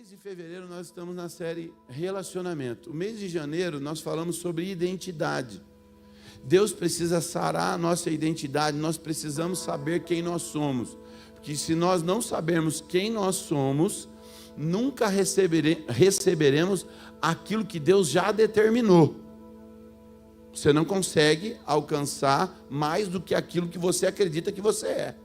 mês de fevereiro nós estamos na série Relacionamento. O mês de janeiro nós falamos sobre identidade. Deus precisa sarar a nossa identidade, nós precisamos saber quem nós somos. Porque se nós não sabermos quem nós somos, nunca receberemos aquilo que Deus já determinou. Você não consegue alcançar mais do que aquilo que você acredita que você é.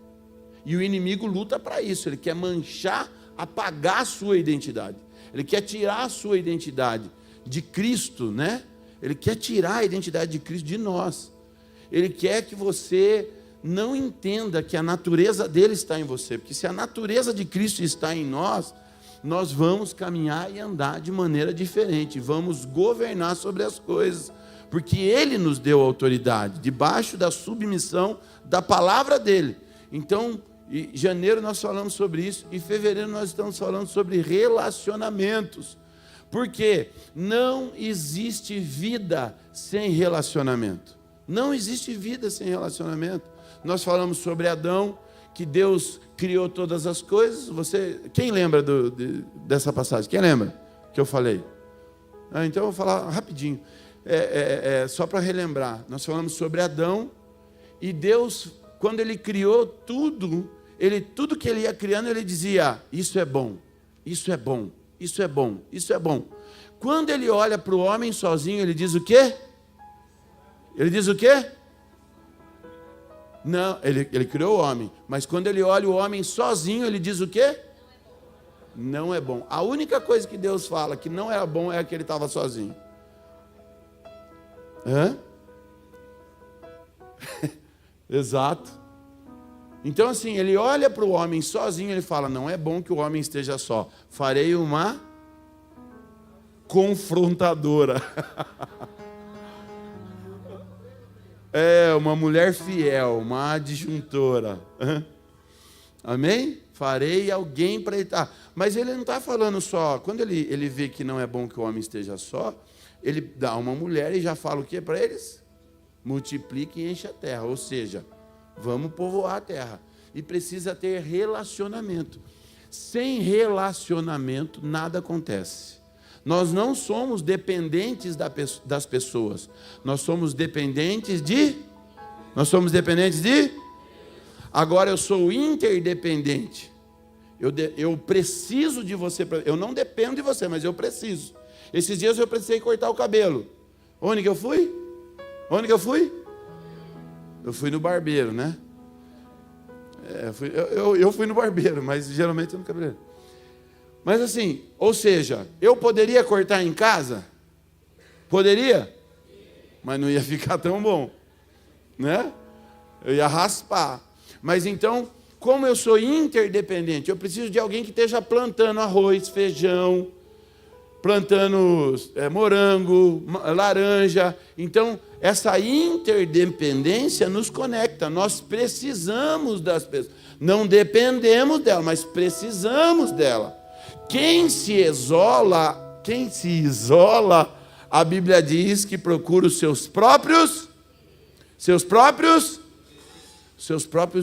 E o inimigo luta para isso, ele quer manchar, apagar a sua identidade. Ele quer tirar a sua identidade de Cristo, né? Ele quer tirar a identidade de Cristo de nós. Ele quer que você não entenda que a natureza dele está em você. Porque se a natureza de Cristo está em nós, nós vamos caminhar e andar de maneira diferente. Vamos governar sobre as coisas. Porque ele nos deu autoridade, debaixo da submissão da palavra dele. Então, em janeiro nós falamos sobre isso, em fevereiro nós estamos falando sobre relacionamentos. Porque não existe vida sem relacionamento. Não existe vida sem relacionamento. Nós falamos sobre Adão, que Deus criou todas as coisas. Quem lembra dessa passagem? Quem lembra que eu falei? Então eu vou falar rapidinho. Só para relembrar. Nós falamos sobre Adão. E Deus, quando Ele criou tudo que Ele ia criando, Ele dizia: isso é bom, isso é bom. Isso é bom, isso é bom. Quando ele olha para o homem sozinho, ele diz o quê? Ele diz o quê? Não, ele criou o homem. Mas quando ele olha o homem sozinho, ele diz o quê? Não é bom. A única coisa que Deus fala que não era bom é que ele estava sozinho. Hã? Exato. Então assim, ele olha para o homem sozinho, ele fala: não é bom que o homem esteja só. Farei uma confrontadora. Uma mulher fiel, uma adjuntora. Amém? Farei alguém para ele estar. Mas ele não está falando só. Quando ele vê que não é bom que o homem esteja só, ele dá uma mulher e já fala o que para eles? Multiplique e enche a terra. Ou seja, vamos povoar a terra. E precisa ter relacionamento. Sem relacionamento, nada acontece. Nós não somos dependentes das pessoas. Nós somos dependentes de... Agora eu sou interdependente. Eu preciso de você. Eu não dependo de você, mas eu preciso. Esses dias eu precisei cortar o cabelo. Onde que eu fui? Eu fui no barbeiro, né? Eu fui no barbeiro, mas geralmente eu no cabeleireiro. Mas assim, ou seja, eu poderia cortar em casa? Poderia? Mas não ia ficar tão bom, né? Eu ia raspar. Mas então, como eu sou interdependente, eu preciso de alguém que esteja plantando arroz, feijão, plantando morango, laranja. Então, essa interdependência nos conecta. Nós precisamos das pessoas. Não dependemos dela, mas precisamos dela. Quem se isola, a Bíblia diz que procura os seus próprios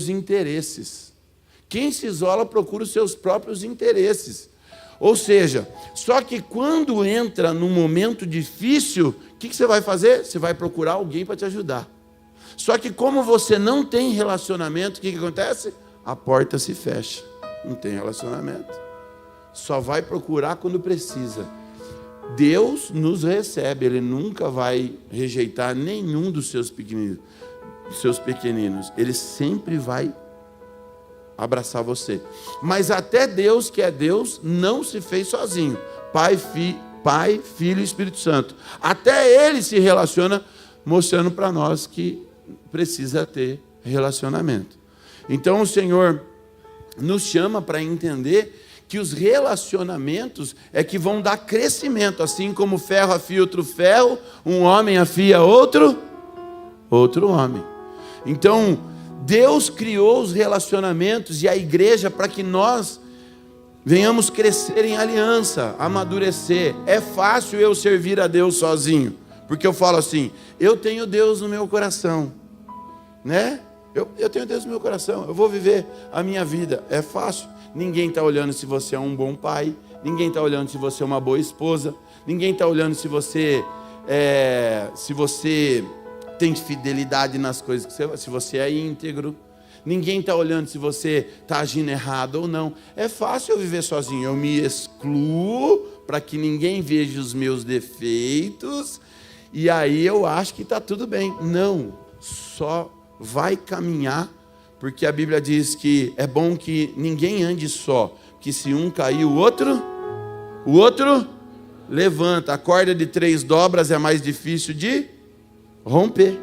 interesses. Quem se isola procura os seus próprios interesses. Ou seja, só que quando entra num momento difícil, o que você vai fazer? Você vai procurar alguém para te ajudar. Só que como você não tem relacionamento, o que acontece? A porta se fecha. Não tem relacionamento. Só vai procurar quando precisa. Deus nos recebe, Ele nunca vai rejeitar nenhum dos seus pequeninos. Ele sempre vai abraçar você. Mas até Deus, que é Deus, não se fez sozinho. Pai, Filho e Espírito Santo. Até Ele se relaciona, mostrando para nós que precisa ter relacionamento. Então o Senhor nos chama para entender que os relacionamentos é que vão dar crescimento, assim como ferro afia outro ferro, um homem afia outro homem. Então, Deus criou os relacionamentos e a igreja para que nós venhamos crescer em aliança, amadurecer. É fácil eu servir a Deus sozinho, porque eu falo assim: eu tenho Deus no meu coração, né? Eu tenho Deus no meu coração, eu vou viver a minha vida. É fácil. Ninguém está olhando se você é um bom pai, ninguém está olhando se você é uma boa esposa, ninguém está olhando se você tem fidelidade nas coisas que você, se você é íntegro. Ninguém está olhando se você está agindo errado ou não. É fácil eu viver sozinho. Eu me excluo para que ninguém veja os meus defeitos. E aí eu acho que está tudo bem. Não, só vai caminhar. Porque a Bíblia diz que é bom que ninguém ande só. Que se um cair, o outro levanta. A corda de 3 dobras é mais difícil de romper.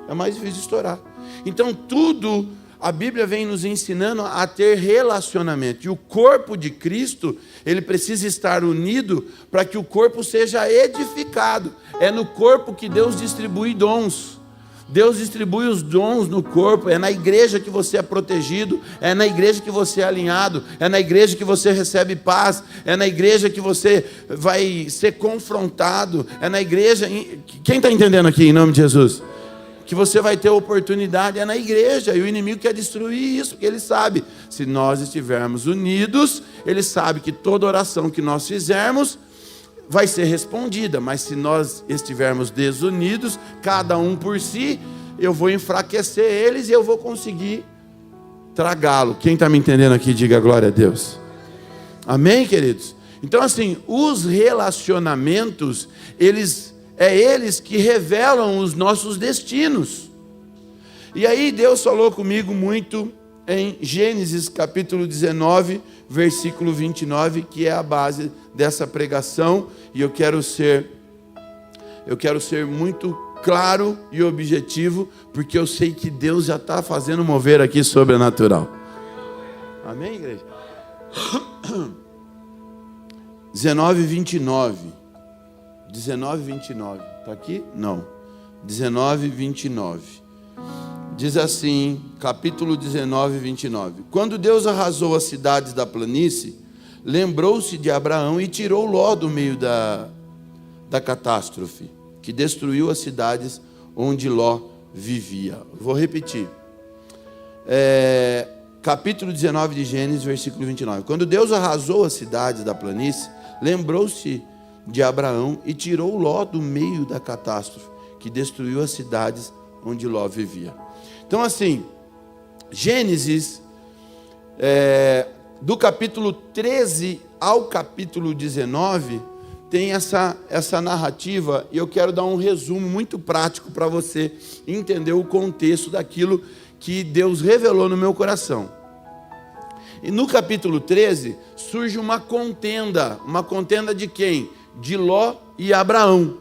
É mais difícil de estourar. Então tudo... A Bíblia vem nos ensinando a ter relacionamento. E o corpo de Cristo, ele precisa estar unido para que o corpo seja edificado. É no corpo que Deus distribui dons. Deus distribui os dons no corpo. É na igreja que você é protegido. É na igreja que você é alinhado. É na igreja que você recebe paz. É na igreja que você vai ser confrontado. É na igreja... Quem está entendendo aqui, em nome de Jesus? Que você vai ter oportunidade é na igreja, e o inimigo quer destruir isso, porque ele sabe, se nós estivermos unidos, ele sabe que toda oração que nós fizermos vai ser respondida, mas se nós estivermos desunidos, cada um por si, eu vou enfraquecer eles e eu vou conseguir tragá-lo. Quem está me entendendo aqui, diga glória a Deus. Amém, queridos? Então assim, os relacionamentos, eles que revelam os nossos destinos. E aí Deus falou comigo muito em Gênesis capítulo 19, versículo 29, que é a base dessa pregação, e eu quero ser muito claro e objetivo, porque eu sei que Deus já está fazendo mover aqui sobrenatural. Amém, igreja? 19:29. 19:29, está aqui? Não, 19:29, diz assim, capítulo 19:29, quando Deus arrasou as cidades da planície, lembrou-se de Abraão e tirou Ló do meio da catástrofe, que destruiu as cidades onde Ló vivia. Vou repetir, capítulo 19 de Gênesis, versículo 29, quando Deus arrasou as cidades da planície, lembrou-se de Abraão e tirou Ló do meio da catástrofe, que destruiu as cidades onde Ló vivia. Então assim, Gênesis, do capítulo 13 ao capítulo 19, tem essa narrativa, e eu quero dar um resumo muito prático para você entender o contexto daquilo que Deus revelou no meu coração. E no capítulo 13, surge uma contenda de quem? De Ló e Abraão.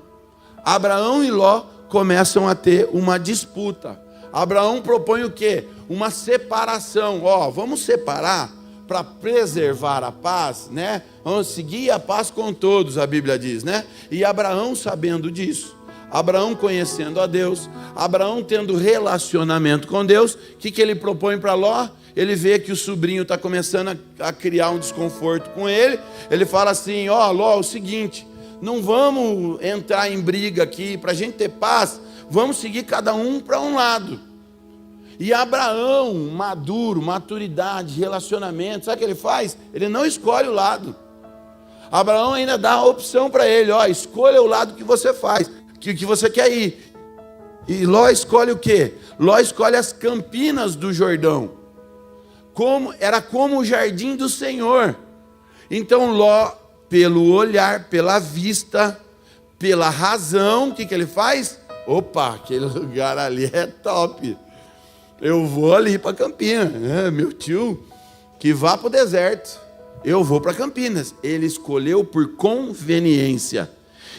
Abraão e Ló começam a ter uma disputa. Abraão propõe o quê? Uma separação. Vamos separar para preservar a paz, né? Vamos seguir a paz com todos, a Bíblia diz, né? E Abraão sabendo disso, Abraão conhecendo a Deus, Abraão tendo relacionamento com Deus, o que ele propõe para Ló? Ele vê que o sobrinho está começando a criar um desconforto com ele. Ele fala assim, Ló, é o seguinte, não vamos entrar em briga aqui, para a gente ter paz, vamos seguir cada um para um lado. E Abraão, maduro, maturidade, relacionamento, sabe o que ele faz? Ele não escolhe o lado. Abraão ainda dá a opção para ele, escolha o lado que você faz, que você quer ir. E Ló escolhe o quê? Ló escolhe as campinas do Jordão. Era como o jardim do Senhor. Então Ló, pelo olhar, pela vista, pela razão, o que ele faz? Opa, aquele lugar ali é top, eu vou ali para Campinas, meu tio, que vá para o deserto, eu vou para Campinas. Ele escolheu por conveniência.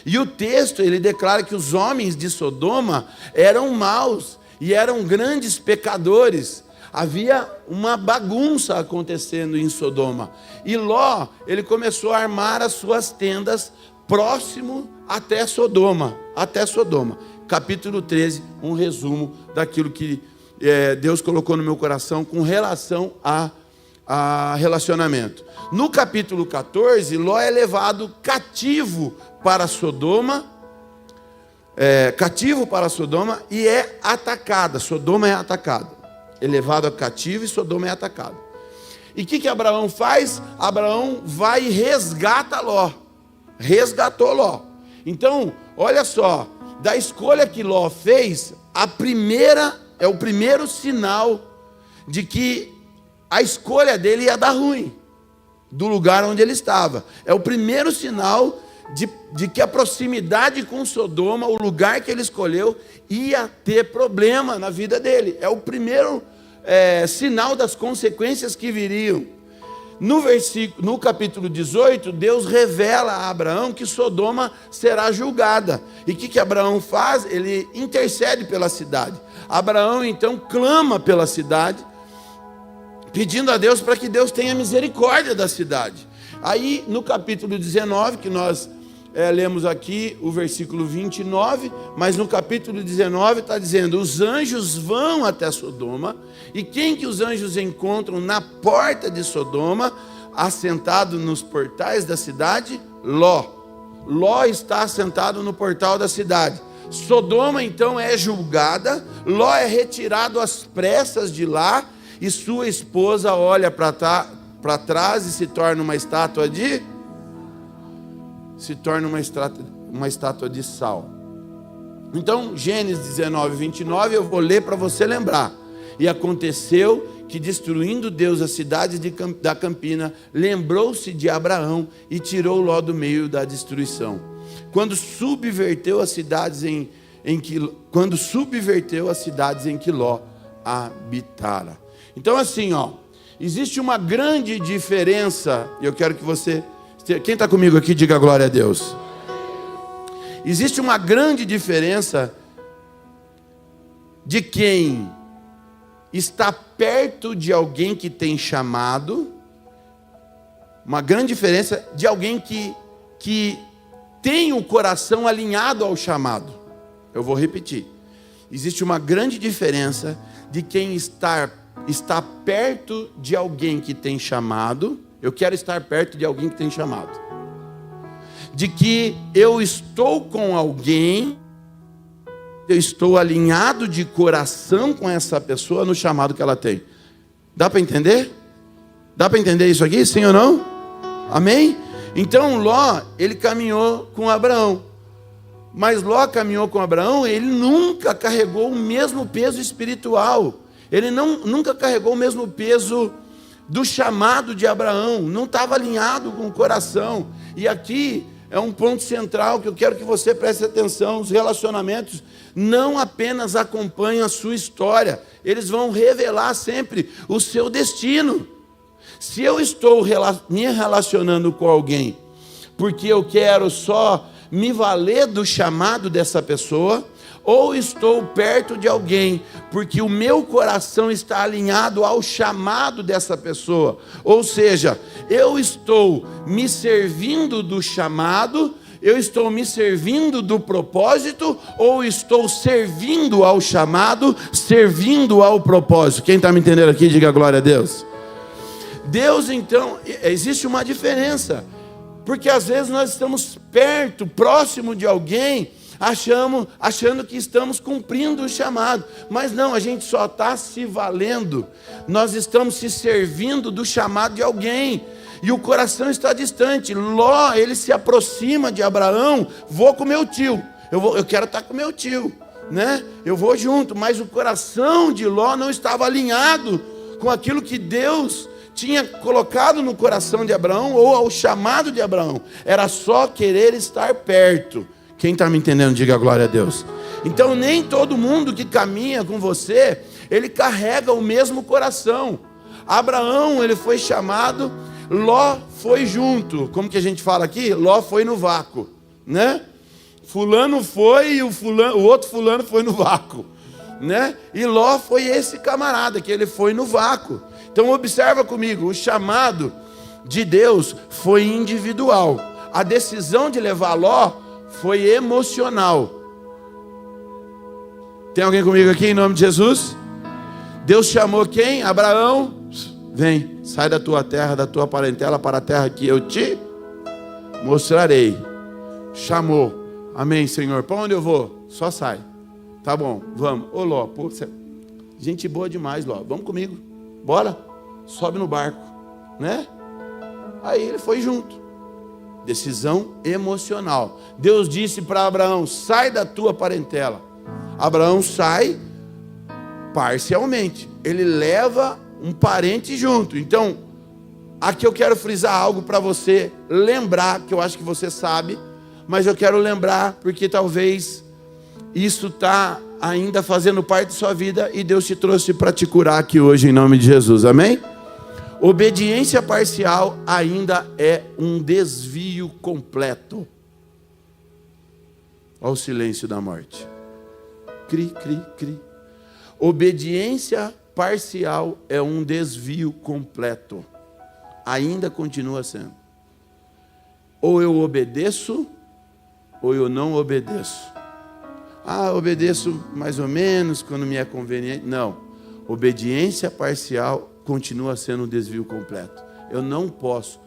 E o texto, ele declara que os homens de Sodoma eram maus e eram grandes pecadores. Havia uma bagunça acontecendo em Sodoma. E Ló, ele começou a armar as suas tendas próximo até Sodoma. Capítulo 13, um resumo daquilo que Deus colocou no meu coração com relação a relacionamento. No capítulo 14, Ló é levado cativo para Sodoma. E é atacada. Sodoma é atacada. É levado a cativo e Sodoma é atacado. E o que Abraão faz? Abraão vai e resgata Ló. Resgatou Ló. Então, olha só, da escolha que Ló fez, é o primeiro sinal de que a escolha dele ia dar ruim, do lugar onde ele estava. É o primeiro sinal de que a proximidade com Sodoma, o lugar que ele escolheu, ia ter problema na vida dele. É o primeiro sinal das consequências que viriam. No capítulo 18, Deus revela a Abraão que Sodoma será julgada. E o que Abraão faz? Ele intercede pela cidade. Abraão então clama pela cidade, pedindo a Deus para que Deus tenha misericórdia da cidade. Aí no capítulo 19, que nós lemos aqui o versículo 29, mas no capítulo 19 está dizendo: os anjos vão até Sodoma, e quem que os anjos encontram na porta de Sodoma, assentado nos portais da cidade? Ló. Ló está assentado no portal da cidade. Sodoma então é julgada, Ló é retirado às pressas de lá, e sua esposa olha para trás e se torna uma estátua de sal. Então, Gênesis 19, 29, eu vou ler para você lembrar. E aconteceu que, destruindo Deus as cidades da campina, lembrou-se de Abraão e tirou Ló do meio da destruição. Quando subverteu as cidades em que Ló habitara. Então, assim, existe uma grande diferença. Eu quero que você... Quem está comigo aqui, diga glória a Deus. Existe uma grande diferença de quem está perto de alguém que tem chamado, uma grande diferença de alguém que tem o coração alinhado ao chamado. Eu vou repetir. Existe uma grande diferença de quem está perto de alguém que tem chamado. Eu quero estar perto de alguém que tem chamado. De que eu estou com alguém, eu estou alinhado de coração com essa pessoa no chamado que ela tem. Dá para entender? Dá para entender isso aqui? Sim ou não? Amém? Então Ló, ele caminhou com Abraão. Mas Ló caminhou com Abraão, ele nunca carregou o mesmo peso espiritual. Ele nunca carregou o mesmo peso do chamado de Abraão, não estava alinhado com o coração. E aqui é um ponto central que eu quero que você preste atenção. Os relacionamentos não apenas acompanham a sua história, eles vão revelar sempre o seu destino. Se eu estou me relacionando com alguém porque eu quero só me valer do chamado dessa pessoa, ou estou perto de alguém porque o meu coração está alinhado ao chamado dessa pessoa, ou seja, eu estou me servindo do chamado, eu estou me servindo do propósito, ou estou servindo ao chamado, servindo ao propósito. Quem está me entendendo aqui, diga glória a Deus. Deus, então, existe uma diferença, porque às vezes nós estamos perto, próximo de alguém, achando que estamos cumprindo o chamado, mas não, a gente só está se valendo, nós estamos se servindo do chamado de alguém, e o coração está distante. Ló, ele se aproxima de Abraão, vou com meu tio, eu quero estar com meu tio, né? Eu vou junto, mas o coração de Ló não estava alinhado com aquilo que Deus tinha colocado no coração de Abraão, ou ao chamado de Abraão, era só querer estar perto. Quem está me entendendo, diga glória a Deus. Então nem todo mundo que caminha com você, ele carrega o mesmo coração. Abraão, ele foi chamado, Ló foi junto. Como que a gente fala aqui? Ló foi no vácuo, né? Fulano foi e o outro fulano foi no vácuo, né? E Ló foi esse camarada que ele foi no vácuo. Então observa comigo, o chamado de Deus foi individual. A decisão de levar Ló foi emocional. Tem alguém comigo aqui em nome de Jesus? Deus chamou quem? Abraão, vem, sai da tua terra, da tua parentela para a terra que eu te mostrarei. Chamou, amém, Senhor. Para onde eu vou? Só sai. Tá bom, vamos. Ô Ló, pô, gente boa demais, Ló, vamos comigo, bora, sobe no barco. né? Aí ele foi junto. Decisão emocional. Deus disse para Abraão: sai da tua parentela. Abraão sai parcialmente. Ele leva um parente junto. Então, aqui eu quero frisar algo para você lembrar, que eu acho que você sabe, mas eu quero lembrar porque talvez isso está ainda fazendo parte da sua vida e Deus te trouxe para te curar aqui hoje em nome de Jesus, amém? Obediência parcial ainda é um desvio completo. Olha o silêncio da morte. Cri, cri, cri. Obediência parcial é um desvio completo. Ainda continua sendo. Ou eu obedeço, ou eu não obedeço. Obedeço mais ou menos quando me é conveniente. Não. Obediência parcial continua sendo um desvio completo. Eu não posso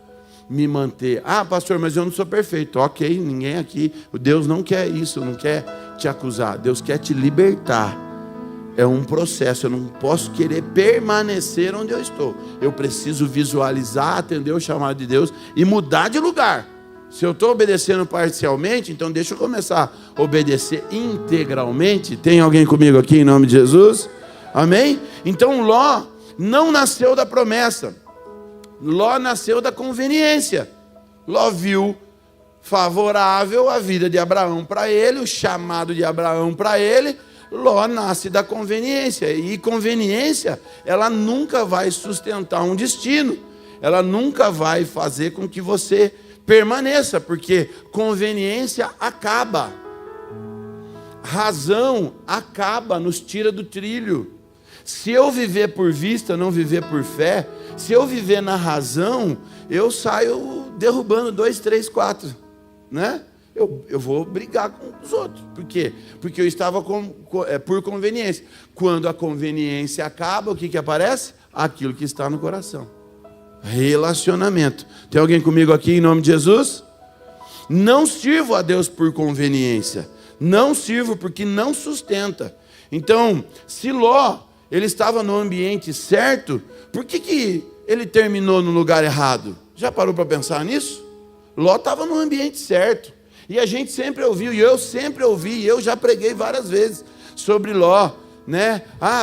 me manter. Pastor, mas eu não sou perfeito. Ok, ninguém aqui. Deus não quer isso, não quer te acusar. Deus quer te libertar. É um processo. Eu não posso querer permanecer onde eu estou. Eu preciso visualizar, atender o chamado de Deus e mudar de lugar. Se eu estou obedecendo parcialmente, então deixa eu começar a obedecer integralmente. Tem alguém comigo aqui em nome de Jesus? Amém? Então Ló não nasceu da promessa. Ló nasceu da conveniência. Ló viu favorável a vida de Abraão para ele, o chamado de Abraão para ele. Ló nasce da conveniência. E conveniência, ela nunca vai sustentar um destino. Ela nunca vai fazer com que você permaneça, porque conveniência acaba. Razão acaba, nos tira do trilho. Se eu viver por vista, não viver por fé, se eu viver na razão, eu saio derrubando 2, 3, 4, né? Eu vou brigar com os outros. Por quê? Porque eu estava por conveniência. Quando a conveniência acaba, o que aparece? Aquilo que está no coração. Relacionamento. Tem alguém comigo aqui em nome de Jesus? Não sirvo a Deus por conveniência. Não sirvo porque não sustenta. Então, se Ló, ele estava no ambiente certo, por que ele terminou no lugar errado? Já parou para pensar nisso? Ló estava no ambiente certo. E a gente sempre ouviu, e eu sempre ouvi, e eu já preguei várias vezes sobre Ló, né?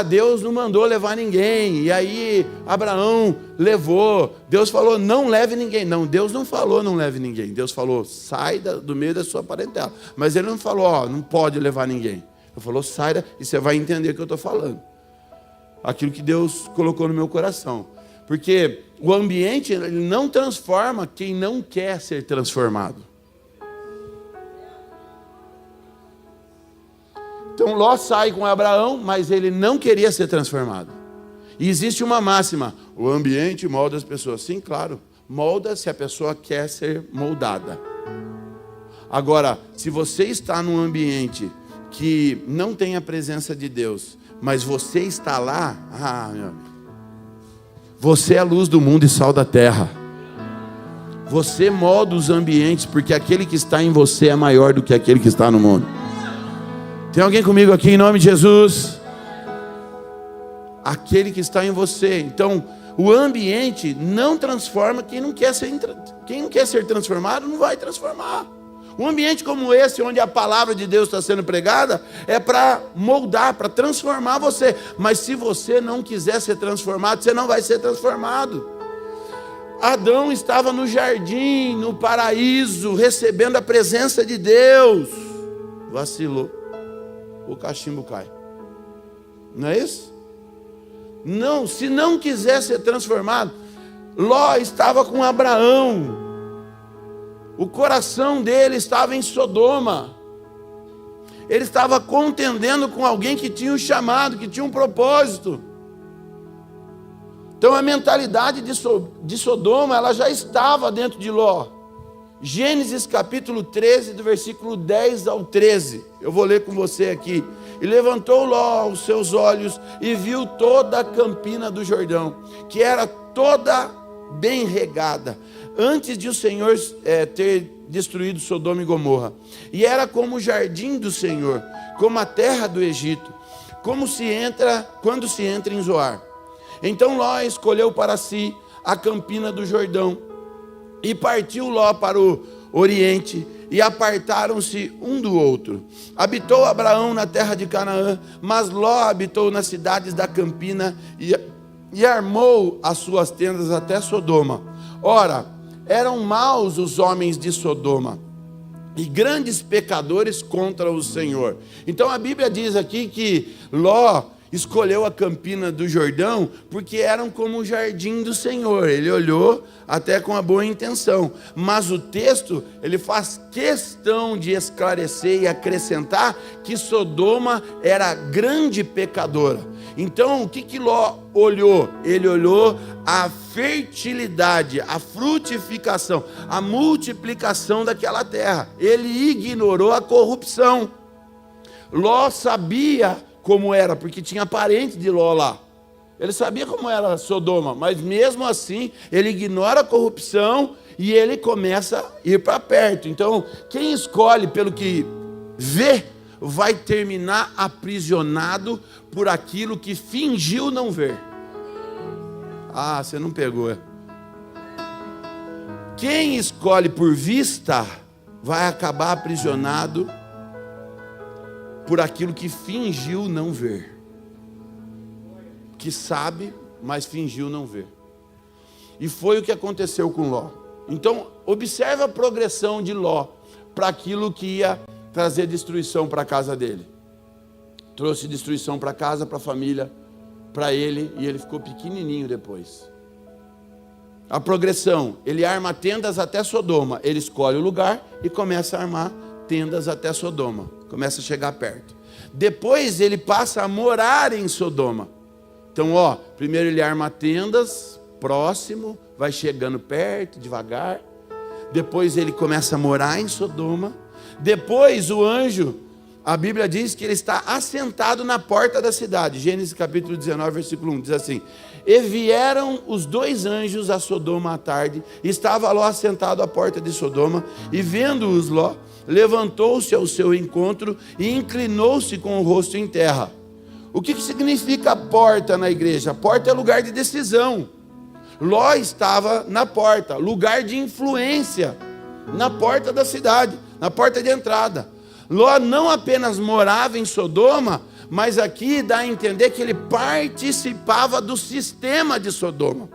Deus não mandou levar ninguém, e aí Abraão levou. Deus falou, não leve ninguém. Não, Deus não falou não leve ninguém. Deus falou, sai do meio da sua parentela. Mas ele não falou, não pode levar ninguém. Ele falou, sai e você vai entender o que eu estou falando. Aquilo que Deus colocou no meu coração. Porque o ambiente ele não transforma quem não quer ser transformado. Então Ló sai com Abraão, mas ele não queria ser transformado. E existe uma máxima, o ambiente molda as pessoas. Sim, claro, molda se a pessoa quer ser moldada. Agora, se você está num ambiente que não tem a presença de Deus, mas você está lá, meu amigo, você é a luz do mundo e sal da terra. Você molda os ambientes, porque aquele que está em você é maior do que aquele que está no mundo. Tem alguém comigo aqui em nome de Jesus? Aquele que está em você. Então, o ambiente não transforma quem não quer ser transformado, não vai transformar. Um ambiente como esse, onde a palavra de Deus está sendo pregada, é para moldar, para transformar você. Mas se você não quiser ser transformado, você não vai ser transformado. Adão estava no jardim, no paraíso, recebendo a presença de Deus. Vacilou. O cachimbo cai. Não é isso? Não, se não quiser ser transformado, Ló estava com Abraão. O coração dele estava em Sodoma. Ele estava contendendo com alguém que tinha um chamado, que tinha um propósito. Então a mentalidade de Sodoma, ela já estava dentro de Ló. Gênesis capítulo 13, do versículo 10 ao 13. Eu vou ler com você aqui. E levantou Ló os seus olhos e viu toda a campina do Jordão, que era toda bem regada, antes de o Senhor ter destruído Sodoma e Gomorra. E era como o jardim do Senhor, como a terra do Egito, quando se entra em Zoar. Então Ló escolheu para si a campina do Jordão. E partiu Ló para o oriente, e apartaram-se um do outro. Habitou Abraão na terra de Canaã, mas Ló habitou nas cidades da campina e armou as suas tendas até Sodoma. Ora, eram maus os homens de Sodoma, e grandes pecadores contra o Senhor. Então a Bíblia diz aqui que Ló escolheu a campina do Jordão porque eram como o jardim do Senhor. Ele olhou até com a boa intenção, mas o texto ele faz questão de esclarecer e acrescentar que Sodoma era grande pecadora. Então o que Ló olhou? Ele olhou a fertilidade, a frutificação, a multiplicação daquela terra. Ele ignorou a corrupção. Ló sabia como era, porque tinha parente de Ló lá. Ele sabia como era Sodoma, mas mesmo assim, ele ignora a corrupção e ele começa a ir para perto. Então, quem escolhe pelo que vê, vai terminar aprisionado por aquilo que fingiu não ver. Ah, você não pegou. Quem escolhe por vista, vai acabar aprisionado por aquilo que fingiu não ver. Que sabe, mas fingiu não ver. E foi o que aconteceu com Ló. Então, observe a progressão de Ló para aquilo que ia trazer destruição para a casa dele. Trouxe destruição para a casa, para a família, para ele, e ele ficou pequenininho depois. A progressão, ele arma tendas até Sodoma. Ele escolhe o lugar e começa a armar tendas até Sodoma. Começa a chegar perto. Depois ele passa a morar em Sodoma. Então, primeiro ele arma tendas, próximo, vai chegando perto, devagar. Depois ele começa a morar em Sodoma. Depois o anjo, a Bíblia diz que ele está assentado na porta da cidade. Gênesis capítulo 19, versículo 1, diz assim: e vieram os dois anjos a Sodoma à tarde, e estava Ló assentado à porta de Sodoma, e vendo-os Ló, levantou-se ao seu encontro e inclinou-se com o rosto em terra. O que significa a porta na igreja? A porta é lugar de decisão. Ló estava na porta, lugar de influência, na porta da cidade, na porta de entrada. Ló não apenas morava em Sodoma, mas aqui dá a entender que ele participava do sistema de Sodoma.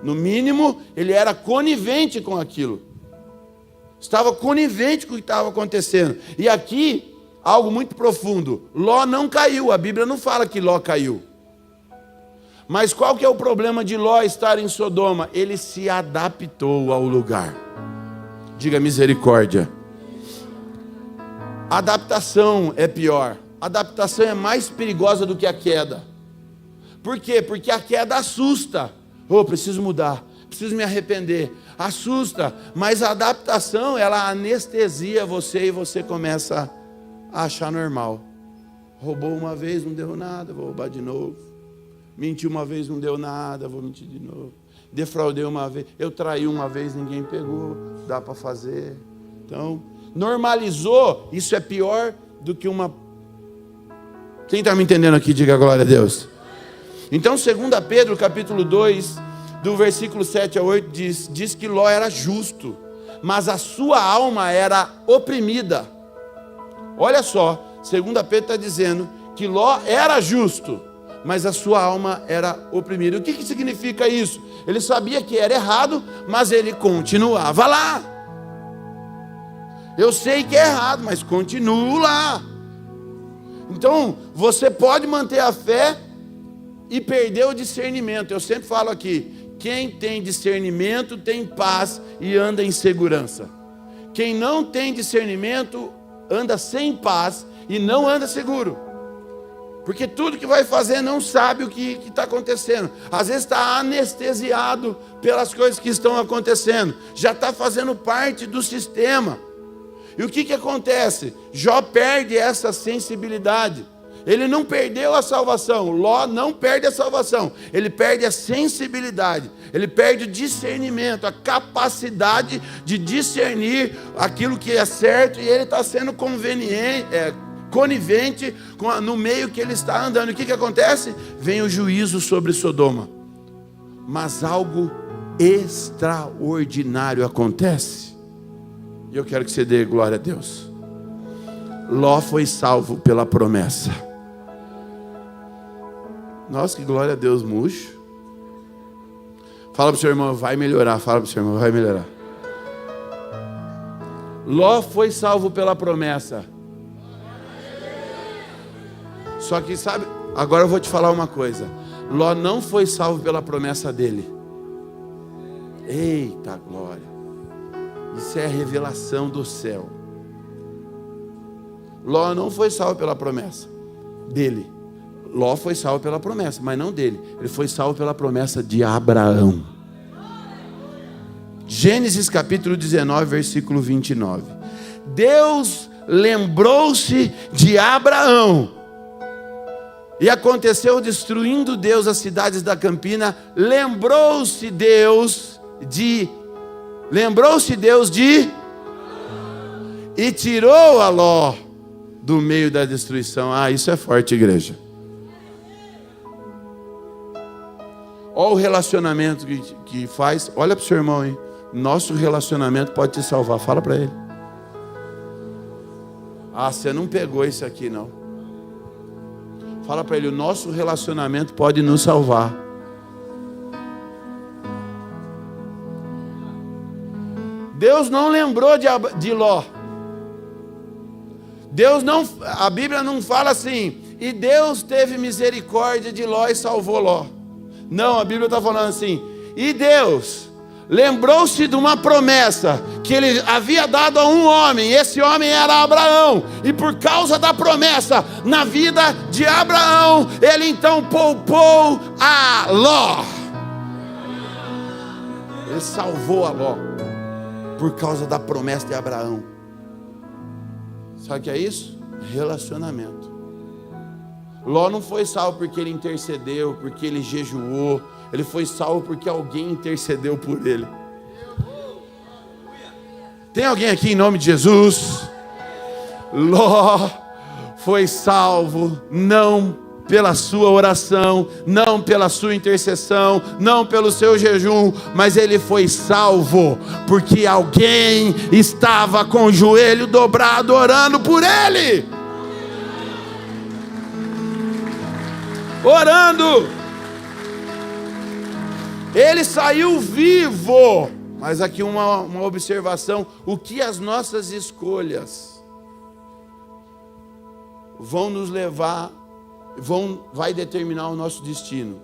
No mínimo, ele era conivente com aquilo. Estava conivente com o que estava acontecendo. E aqui, algo muito profundo. Ló não caiu, a Bíblia não fala que Ló caiu. Mas qual que é o problema de Ló estar em Sodoma? Ele se adaptou ao lugar. Diga misericórdia. Adaptação é pior. Adaptação é mais perigosa do que a queda. Por quê? Porque a queda assusta. Preciso mudar, preciso me arrepender. Assusta, mas a adaptação, ela anestesia você e você começa a achar normal. Roubou uma vez, não deu nada, vou roubar de novo. Mentiu uma vez, não deu nada, vou mentir de novo. Defraudei uma vez, eu traí uma vez, ninguém pegou, dá para fazer. Então, normalizou, isso é pior do que uma... Quem está me entendendo aqui, diga glória a Deus. Então, 2 Pedro, capítulo 2, do versículo 7 a 8, diz que Ló era justo, mas a sua alma era oprimida. Olha só, 2 Pedro está dizendo que Ló era justo, mas a sua alma era oprimida. O que significa isso? Ele sabia que era errado, mas ele continuava lá. Eu sei que é errado, mas continuo lá. Então, você pode manter a fé e perder o discernimento. Eu sempre falo aqui, quem tem discernimento tem paz e anda em segurança. Quem não tem discernimento anda sem paz e não anda seguro. Porque tudo que vai fazer não sabe o que está acontecendo. Às vezes está anestesiado pelas coisas que estão acontecendo. Já está fazendo parte do sistema. E o que acontece? Jó perde essa sensibilidade. Ele não perdeu a salvação. Ló não perde a salvação. Ele perde a sensibilidade. Ele perde o discernimento, a capacidade de discernir aquilo que é certo. E ele está sendo conivente no meio que ele está andando. O que acontece? Vem o juízo sobre Sodoma. Mas algo extraordinário acontece. E eu quero que você dê glória a Deus. Ló foi salvo pela promessa. Nossa, que glória a Deus, murcho. Fala para o seu irmão, vai melhorar. Fala para o seu irmão, vai melhorar. Ló foi salvo pela promessa. Só que sabe, agora eu vou te falar uma coisa. Ló não foi salvo pela promessa dele. Eita glória. Isso é a revelação do céu. Ló não foi salvo pela promessa dele. Ló foi salvo pela promessa, mas não dele. Ele foi salvo pela promessa de Abraão. Gênesis capítulo 19, versículo 29. Deus lembrou-se de Abraão. E aconteceu, destruindo Deus as cidades da campina, lembrou-se Deus de e tirou a Ló do meio da destruição. Ah, isso é forte, igreja. Olha o relacionamento que faz. Olha para o seu irmão aí. Nosso relacionamento pode te salvar. Fala para ele. Ah, você não pegou isso aqui não. Fala para ele. O nosso relacionamento pode nos salvar. Deus não lembrou de Ló. Deus não, a Bíblia não fala assim, e Deus teve misericórdia de Ló e salvou Ló. Não, a Bíblia está falando assim, e Deus lembrou-se de uma promessa que ele havia dado a um homem, esse homem era Abraão, e por causa da promessa na vida de Abraão, ele então poupou a Ló. Ele salvou a Ló, por causa da promessa de Abraão. Sabe o que é isso? Relacionamento. Ló não foi salvo porque ele intercedeu, porque ele jejuou. Ele foi salvo porque alguém intercedeu por ele. Tem alguém aqui em nome de Jesus? Ló foi salvo não pela sua oração, não pela sua intercessão, não pelo seu jejum, mas ele foi salvo porque alguém estava com o joelho dobrado orando por ele. Orando. Ele saiu vivo. Mas aqui uma observação: o que as nossas escolhas vão nos levar, vai determinar o nosso destino.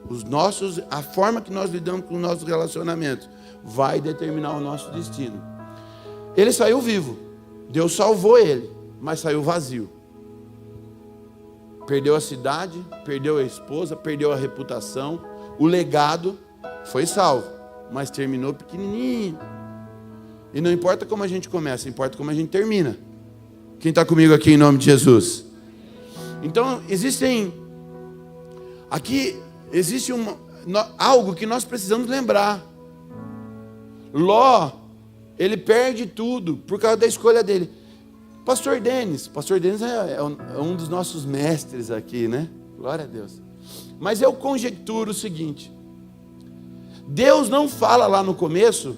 A forma que nós lidamos com os nossos relacionamentos vai determinar o nosso destino. Ele saiu vivo. Deus salvou ele, mas saiu vazio. Perdeu a cidade, perdeu a esposa, perdeu a reputação, o legado. Foi salvo, mas terminou pequenininho. E não importa como a gente começa, importa como a gente termina. Quem está comigo aqui em nome de Jesus? Então, existe algo que nós precisamos lembrar. Ló, ele perde tudo por causa da escolha dele. Pastor Denis é um dos nossos mestres aqui, né? Glória a Deus. Mas eu conjecturo o seguinte: Deus não fala lá no começo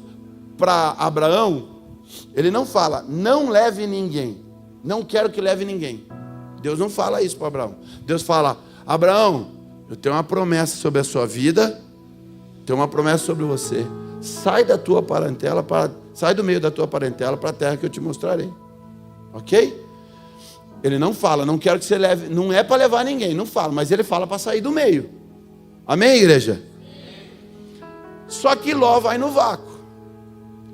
para Abraão, ele não fala, não leve ninguém, não quero que leve ninguém. Deus não fala isso para Abraão. Deus fala: Abraão, eu tenho uma promessa sobre a sua vida, tenho uma promessa sobre você. Sai da tua parentela, sai do meio da tua parentela para a terra que eu te mostrarei. Ok? Ele não fala, não quero que você leve, não é para levar ninguém, não fala, mas ele fala para sair do meio. Amém, igreja? Só que Ló vai no vácuo.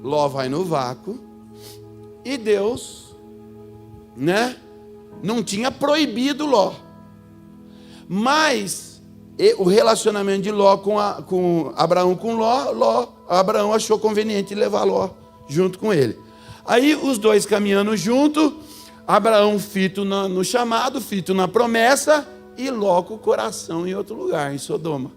Ló vai no vácuo. E Deus, né, não tinha proibido Ló. Mas o relacionamento de Ló com Abraão com Ló, Abraão achou conveniente levar Ló junto com ele. Aí os dois caminhando junto, Abraão fito no chamado, fito na promessa, e Ló com o coração em outro lugar, em Sodoma.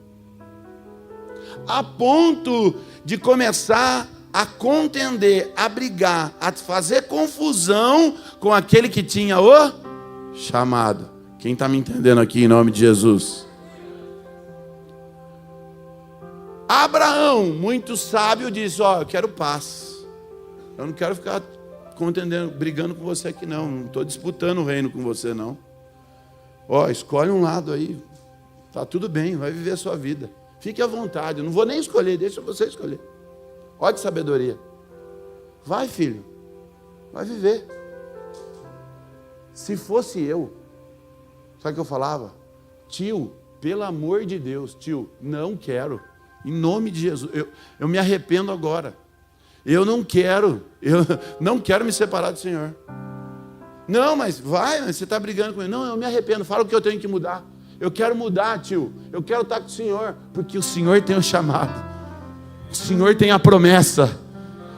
A ponto de começar a contender, a brigar, a fazer confusão com aquele que tinha o chamado. Quem está me entendendo aqui em nome de Jesus? Abraão, muito sábio, disse: ó, eu quero paz. Eu não quero ficar contendendo, brigando com você aqui não. Não estou disputando o reino com você não. Ó, escolhe um lado aí. Tá tudo bem, vai viver a sua vida. Fique à vontade, eu não vou nem escolher, deixa você escolher. Olha que sabedoria. Vai, filho, vai viver. Se fosse eu, sabe o que eu falava? Tio, pelo amor de Deus, tio, não quero. Em nome de Jesus, eu me arrependo agora. Eu não quero me separar do Senhor. Não, mas vai, você está brigando com ele. Não, eu me arrependo, fala o que eu tenho que mudar. Eu quero mudar, tio. Eu quero estar com o Senhor, porque o Senhor tem o chamado. O Senhor tem a promessa.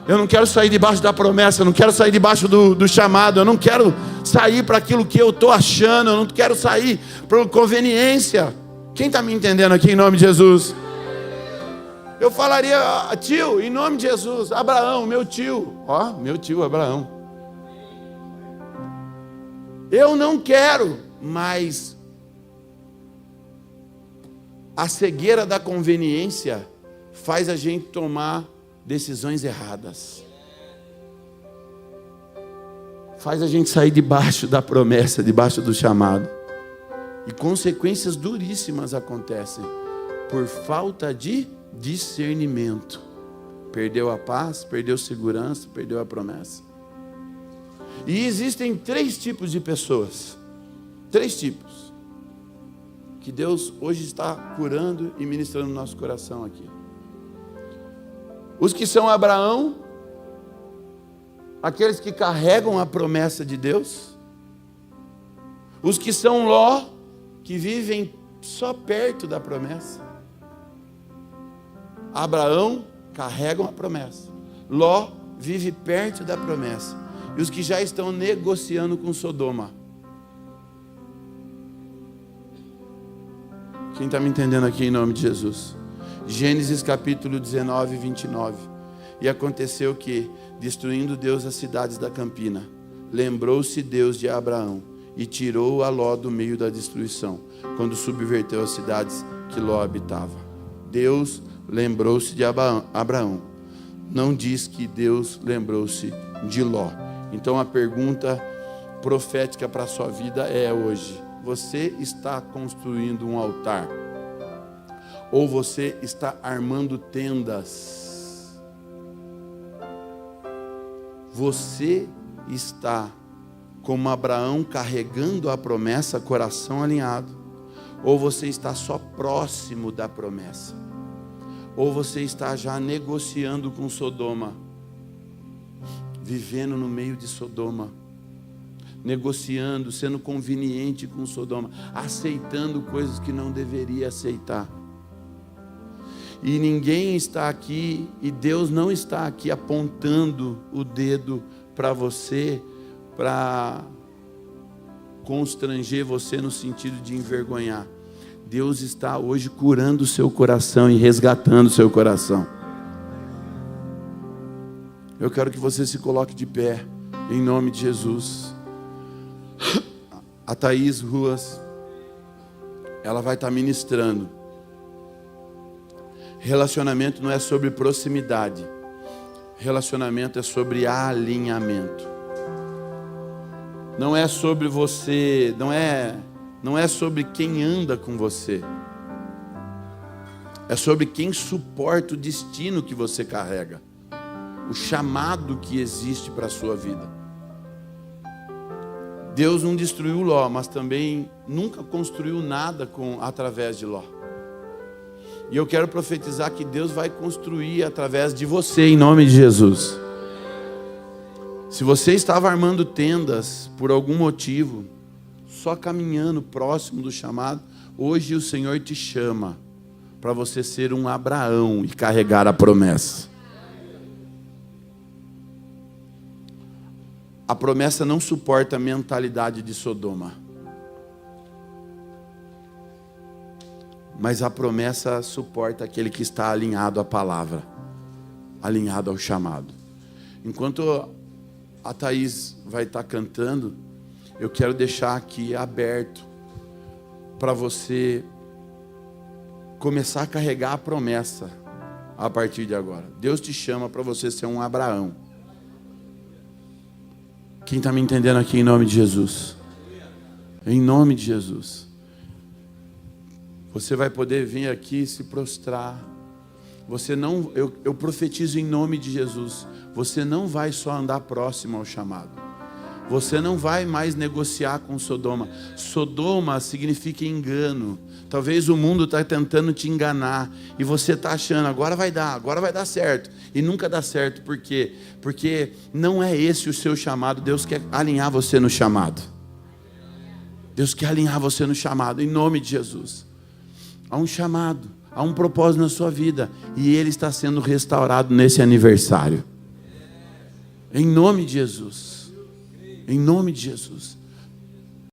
Eu não quero sair debaixo da promessa, eu não quero sair debaixo do chamado, eu não quero sair para aquilo que eu estou achando, eu não quero sair por conveniência. Quem está me entendendo aqui em nome de Jesus? Eu falaria: tio, em nome de Jesus, Abraão, meu tio. Ó, meu tio Abraão. Eu não quero, mas a cegueira da conveniência faz a gente tomar decisões erradas. Faz a gente sair debaixo da promessa, debaixo do chamado. E consequências duríssimas acontecem por falta de discernimento. Perdeu a paz, perdeu segurança, perdeu a promessa. E existem 3 tipos de pessoas. 3 tipos. Que Deus hoje está curando e ministrando no nosso coração aqui. Os que são Abraão, aqueles que carregam a promessa de Deus. Os que são Ló, que vivem só perto da promessa. Abraão carregam a promessa. Ló vive perto da promessa. E os que já estão negociando com Sodoma. Quem está me entendendo aqui em nome de Jesus? Gênesis capítulo 19, 29. E aconteceu que, destruindo Deus as cidades da campina, lembrou-se Deus de Abraão e tirou a Ló do meio da destruição, quando subverteu as cidades que Ló habitava. Deus lembrou-se de Abraão. Não diz que Deus lembrou-se de Ló. Então a pergunta profética para a sua vida é hoje: você está construindo um altar? Ou você está armando tendas? Você está como Abraão carregando a promessa, coração alinhado? Ou você está só próximo da promessa? Ou você está já negociando com Sodoma, vivendo no meio de Sodoma, negociando, sendo conveniente com Sodoma, aceitando coisas que não deveria aceitar? E ninguém está aqui, e Deus não está aqui apontando o dedo para você, para constranger você no sentido de envergonhar. Deus está hoje curando o seu coração e resgatando o seu coração. Eu quero que você se coloque de pé, em nome de Jesus. A Thaís Ruas, ela vai estar ministrando. Relacionamento não é sobre proximidade. Relacionamento é sobre alinhamento. Não é sobre você, não é sobre quem anda com você. É sobre quem suporta o destino que você carrega. O chamado que existe para a sua vida. Deus não destruiu Ló, mas também nunca construiu nada através de Ló. E eu quero profetizar que Deus vai construir através de você, em nome de Jesus. Se você estava armando tendas por algum motivo, só caminhando próximo do chamado, hoje o Senhor te chama para você ser um Abraão e carregar a promessa. A promessa não suporta a mentalidade de Sodoma. Mas a promessa suporta aquele que está alinhado à palavra, alinhado ao chamado. Enquanto a Thaís vai estar cantando, eu quero deixar aqui aberto para você começar a carregar a promessa a partir de agora. Deus te chama para você ser um Abraão. Quem está me entendendo aqui em nome de Jesus? Em nome de Jesus. Você vai poder vir aqui se prostrar. Você não, eu profetizo em nome de Jesus. Você não vai só andar próximo ao chamado. Você não vai mais negociar com Sodoma. Sodoma significa engano. Talvez o mundo está tentando te enganar. E você está achando, agora vai dar certo. E nunca dá certo. Por quê? Porque não é esse o seu chamado. Deus quer alinhar você no chamado. Deus quer alinhar você no chamado, em nome de Jesus. Há um chamado, há um propósito na sua vida. E ele está sendo restaurado nesse aniversário. Em nome de Jesus. Em nome de Jesus.